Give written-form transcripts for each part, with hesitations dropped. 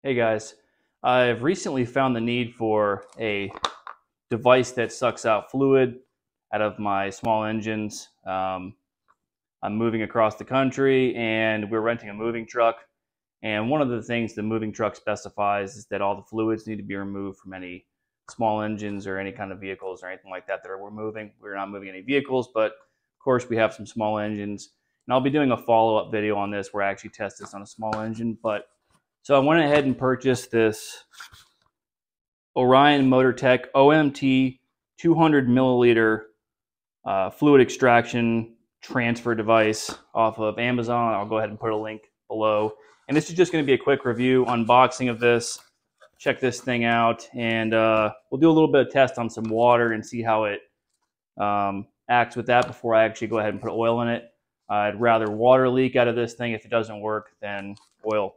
Hey guys, I've recently found the need for a device that sucks out fluid out of my small engines. I'm moving across the country and we're renting a moving truck. And one of the things the moving truck specifies is that all the fluids need to be removed from any small engines or any kind of vehicles or anything like that we're moving. We're not moving any vehicles, but of course we have some small engines. And I'll be doing a follow-up video on this where I actually test this on a small engine. So I went ahead and purchased this Orion Motor Tech OMT 200 milliliter fluid extraction transfer device off of Amazon. I'll go ahead and put a link below. And this is just going to be a quick review, unboxing of this. Check this thing out, and we'll do a little bit of test on some water and see how it acts with that before I actually go ahead and put oil in it. I'd rather water leak out of this thing if it doesn't work than oil.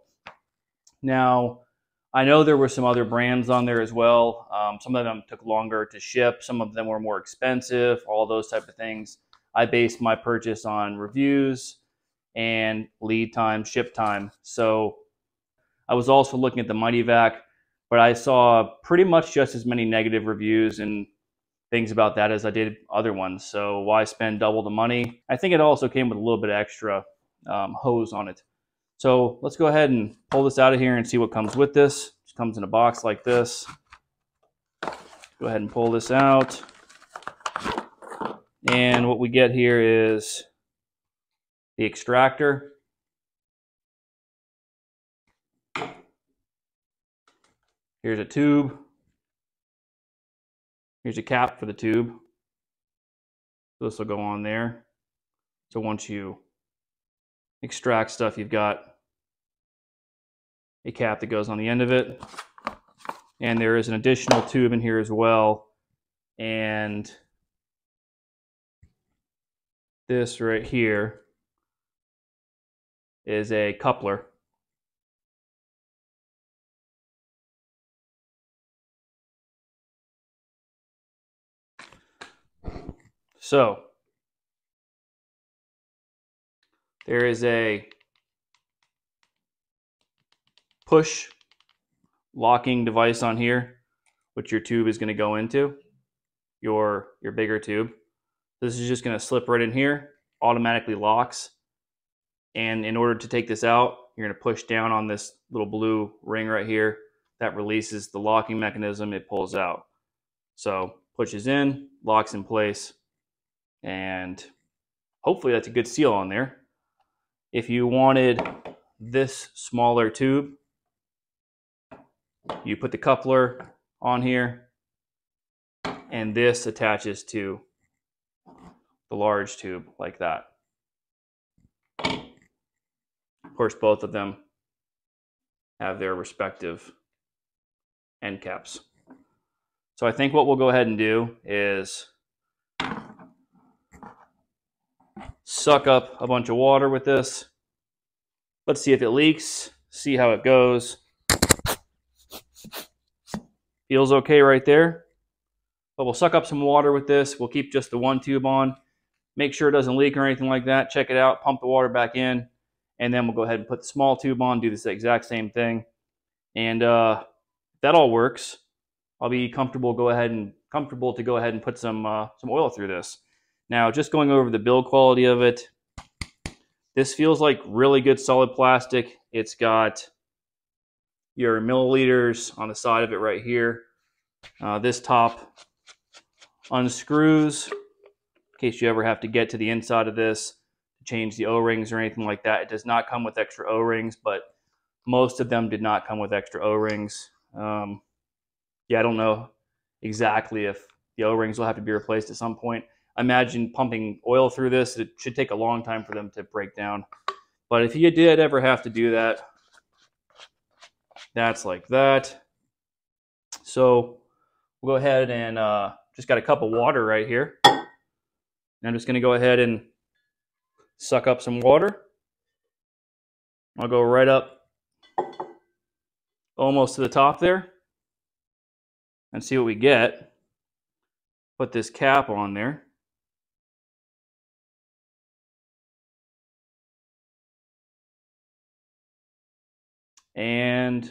Now, I know there were some other brands on there as well. Some of them took longer to ship. Some of them were more expensive, all those type of things. I based my purchase on reviews and lead time, ship time. So I was also looking at the Mighty Vac, but I saw pretty much just as many negative reviews and things about that as I did other ones. So why spend double the money? I think it also came with a little bit of extra hose on it. So let's go ahead and pull this out of here and see what comes with this. It comes in a box like this. Go ahead and pull this out. And what we get here is the extractor. Here's a tube. Here's a cap for the tube. This will go on there. So once you extract stuff, you've got a cap that goes on the end of it, and there is an additional tube in here as well, and this right here is a coupler. So there is a push locking device on here, which your tube is going to go into, your bigger tube. This is just going to slip right in here, automatically locks. And in order to take this out, you're going to push down on this little blue ring right here. That releases the locking mechanism, it pulls out. So pushes in, locks in place, and hopefully that's a good seal on there. If you wanted this smaller tube, you put the coupler on here, and this attaches to the large tube like that. Of course, both of them have their respective end caps. So I think what we'll go ahead and do is suck up a bunch of water with this. Let's see if it leaks, see how it goes. Feels okay right there. But we'll suck up some water with this. We'll keep just the one tube on. Make sure it doesn't leak or anything like that. Check it out, pump the water back in, and then we'll go ahead and put the small tube on, do this exact same thing. And if that all works, I'll be comfortable to go ahead and put some oil through this. Now, just going over the build quality of it, this feels like really good solid plastic. It's got your milliliters on the side of it right here. This top unscrews in case you ever have to get to the inside of this to change the O-rings or anything like that. It does not come with extra O-rings, but most of them did not come with extra O-rings. Yeah, I don't know exactly if the O-rings will have to be replaced at some point. I imagine pumping oil through this, it should take a long time for them to break down. But if you did ever have to do that, that's like that. So we'll go ahead and just got a cup of water right here. And I'm just going to go ahead and suck up some water. I'll go right up almost to the top there and see what we get. Put this cap on there. And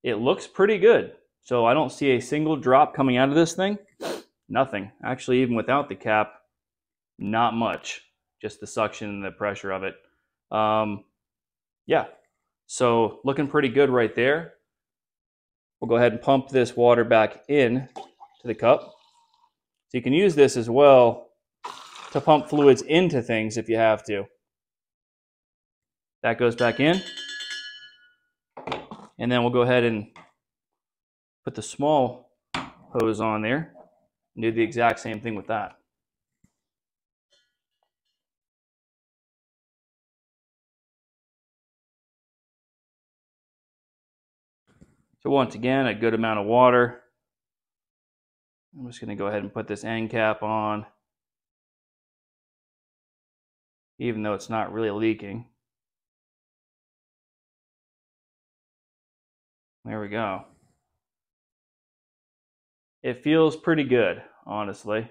it looks pretty good. So I don't see a single drop coming out of this thing. Nothing. Actually, even without the cap, not much. Just the suction and the pressure of it. Yeah, so looking pretty good right there. We'll go ahead and pump this water back in to the cup. So you can use this as well to pump fluids into things if you have to. That goes back in. And then we'll go ahead and put the small hose on there and do the exact same thing with that. So once again, a good amount of water. I'm just going to go ahead and put this end cap on, even though it's not really leaking. There we go. It feels pretty good, honestly.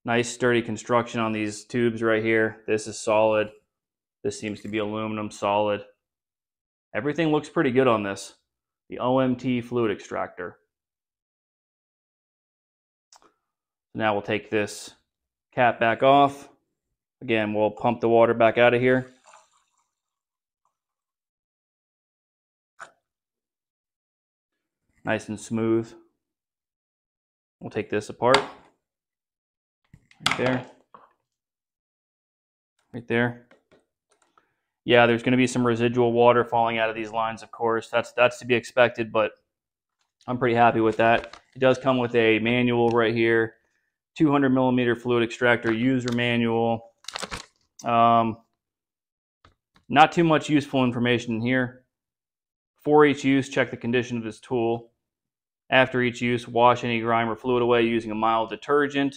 Nice sturdy construction on these tubes right here. This is solid. This seems to be aluminum solid. Everything looks pretty good on this. The OMT fluid extractor. Now we'll take this cap back off. Again, we'll pump the water back out of here. Nice and smooth. We'll take this apart. Right there. Right there. Yeah, there's going to be some residual water falling out of these lines, of course. That's to be expected, but I'm pretty happy with that. It does come with a manual right here, 200 millimeter fluid extractor user manual. Not too much useful information here. For each use, check the condition of this tool. After each use, wash any grime or fluid away using a mild detergent.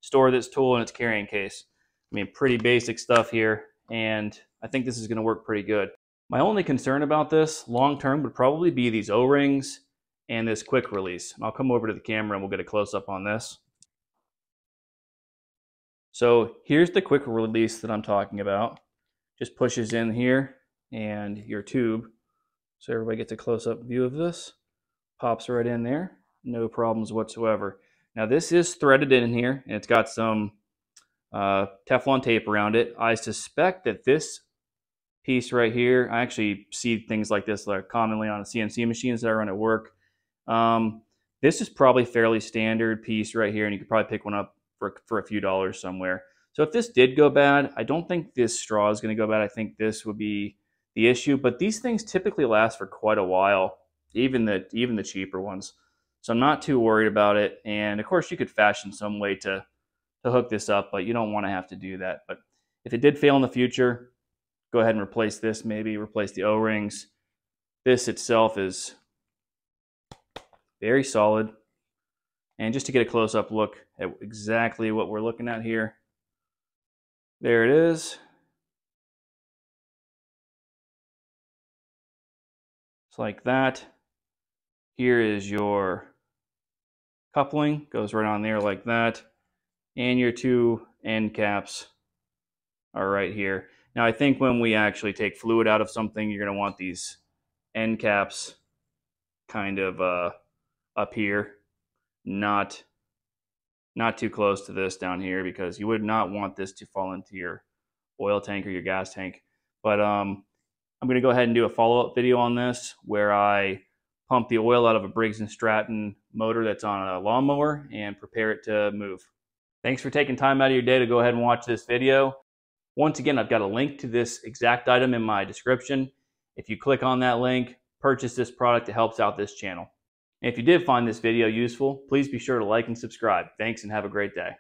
Store this tool in its carrying case. I mean, pretty basic stuff here, and I think this is going to work pretty good. My only concern about this long-term would probably be these O-rings and this quick release. I'll come over to the camera and we'll get a close-up on this. So here's the quick release that I'm talking about. Just pushes in here and your tube. So everybody gets a close-up view of this. Pops right in there. No problems whatsoever. Now this is threaded in here, and it's got some Teflon tape around it. I suspect that this piece right here, I actually see things like this like commonly on CNC machines that I run at work. This is probably fairly standard piece right here, and you could probably pick one up for a few dollars somewhere. So if this did go bad, I don't think this straw is going to go bad. I think this would be the issue, but these things typically last for quite a while, even the cheaper ones. So I'm not too worried about it. And of course you could fashion some way to hook this up, but you don't want to have to do that. But if it did fail in the future, go ahead and replace this, maybe replace the O-rings. This itself is very solid. And just to get a close-up look at exactly what we're looking at here, there it is. It's like that. Here is your coupling, goes right on there like that. And your two end caps are right here. Now I think when we actually take fluid out of something, you're going to want these end caps kind of up here, not too close to this down here, because you would not want this to fall into your oil tank or your gas tank. But I'm going to go ahead and do a follow-up video on this where I pump the oil out of a Briggs & Stratton motor that's on a lawnmower and prepare it to move. Thanks for taking time out of your day to go ahead and watch this video. Once again, I've got a link to this exact item in my description. If you click on that link, purchase this product. It helps out this channel. And if you did find this video useful, please be sure to like and subscribe. Thanks and have a great day.